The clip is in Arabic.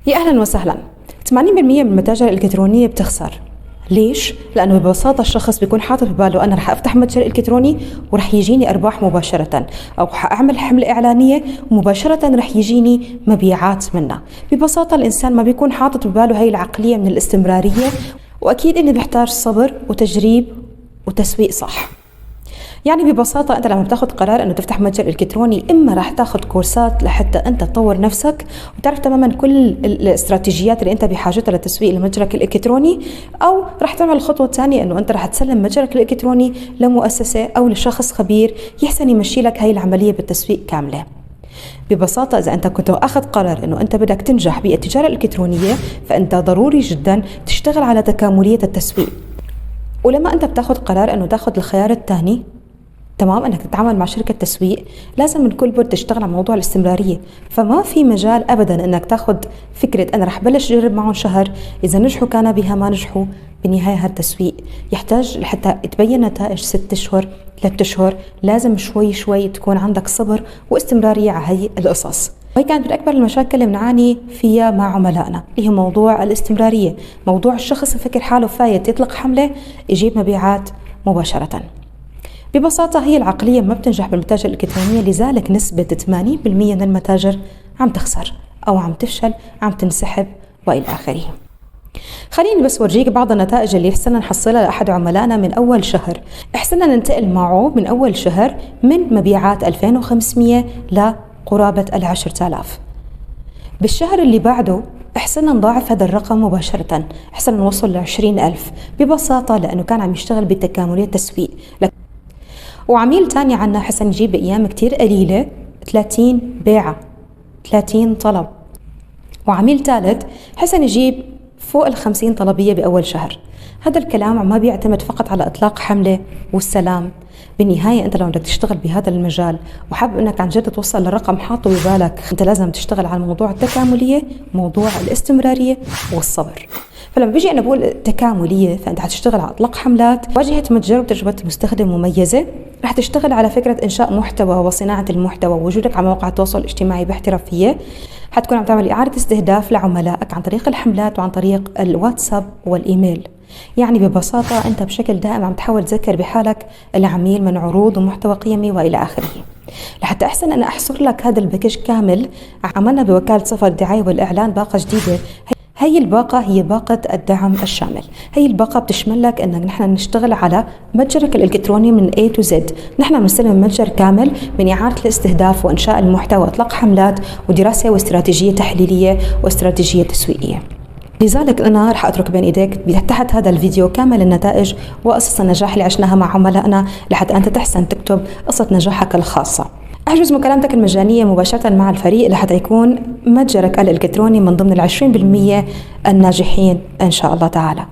يا أهلا وسهلا. 80% من المتاجر الإلكترونية بتخسر. ليش؟ لأنه ببساطة الشخص بيكون حاطط بباله أنا رح أفتح متجر إلكتروني ورح يجيني أرباح مباشرة، أو رح أعمل حملة إعلانية ومباشرة رح يجيني مبيعات منها. ببساطة الإنسان ما بيكون حاطط بباله هاي العقلية من الاستمرارية، وأكيد إنه بيحتاج صبر وتجريب وتسويق صح. يعني ببساطة أنت لما بتاخد قرار أنه تفتح متجر إلكتروني، إما راح تاخد كورسات لحتى أنت تطور نفسك وتعرف تماما كل الاستراتيجيات اللي أنت بحاجتها لتسويق لمتجرك الإلكتروني، أو راح تعمل الخطوة الثانية أنه أنت راح تسلم متجرك الإلكتروني لمؤسسة أو لشخص خبير يحسن يمشي لك هاي العملية بالتسويق كاملة. ببساطة إذا أنت كنت أخذ قرار أنه أنت بدك تنجح بالتجارة الإلكترونية، فأنت ضروري جدا تشتغل على تكاملية التسويق. ولما أنت بتاخذ قرار أنه تاخذ الخيار الثاني، تمام، انك تتعامل مع شركه تسويق، لازم من كل بد تشتغل على موضوع الاستمراريه. فما في مجال ابدا انك تاخذ فكره انا رح بلش اجرب معهم شهر، اذا نجحوا كان بها، ما نجحوا بالنهايه هذا التسويق يحتاج لحتى تبين نتائج 6 اشهر 3 اشهر. لازم شوي شوي تكون عندك صبر واستمراريه على هي القصص. وهي كانت من اكبر المشاكل اللي بنعاني فيها مع عملائنا، اللي هي موضوع الاستمراريه، موضوع الشخص يفكر حاله فايت يطلق حمله يجيب مبيعات مباشره. ببساطة هي العقلية ما بتنجح بالمتاجر الإلكترونية، لذلك نسبة 80% من المتاجر عم تخسر أو عم تفشل، عم تنسحب وإلى آخره. خليني بس ورجيك بعض النتائج اللي حسنا نحصلها لأحد عملائنا من أول شهر. حسنا ننتقل معه من أول شهر من مبيعات 2500 لقرابة 10,000. بالشهر اللي بعده حسنا نضاعف هذا الرقم مباشرة، حسنا نوصل ل20,000 ببساطة لأنه كان عم يشتغل بتكاملية تسويق. وعميل تاني عنا حسن يجيب بأيام كتير قليلة 30 بيعة 30 طلب. وعميل ثالث حسن يجيب فوق 50 طلبية بأول شهر. هذا الكلام ما بيعتمد فقط على إطلاق حملة والسلام. بالنهاية أنت لو بدك تشتغل بهذا المجال وحابب أنك عن جد توصل لرقم حاطه ببالك، أنت لازم تشتغل على موضوع التكاملية، موضوع الاستمرارية والصبر. فلما بيجي أنا بقول تكاملية، فأنت حتشتغل على إطلاق حملات، واجهة متجر وتجربة مستخدم مميزة، رح تشتغل على فكرة إنشاء محتوى وصناعة المحتوى ووجودك على مواقع التواصل الاجتماعي باحترافية. حتكون عم تعمل إعادة استهداف لعملائك عن طريق الحملات وعن طريق الواتساب والإيميل. يعني ببساطة أنت بشكل دائم عم تحاول تذكر بحالك العميل من عروض ومحتوى قيمي وإلى آخره. لحتى أحسن أنا أحصر لك هذا الباكج كامل، عملنا بوكالة صفا الدعاية والإعلان باقة جديدة. هي الباقة هي باقة الدعم الشامل. هي الباقة بتشمل لك أن نحن نشتغل على متجرك الإلكتروني من A to Z. نحن بنستلم متجر كامل من إعادة الاستهداف وإنشاء المحتوى، إطلاق حملات ودراسة واستراتيجية تحليلية واستراتيجية تسويقية. لذلك أنا رح أترك بين إيديك تحت هذا الفيديو كامل النتائج وقصص النجاح اللي عشناها مع عملائنا، لحتى أنت تحسن تكتب قصة نجاحك الخاصة. احجز مكالمتك المجانية مباشرة مع الفريق لحتى يكون متجرك الإلكتروني من ضمن 20% الناجحين إن شاء الله تعالى.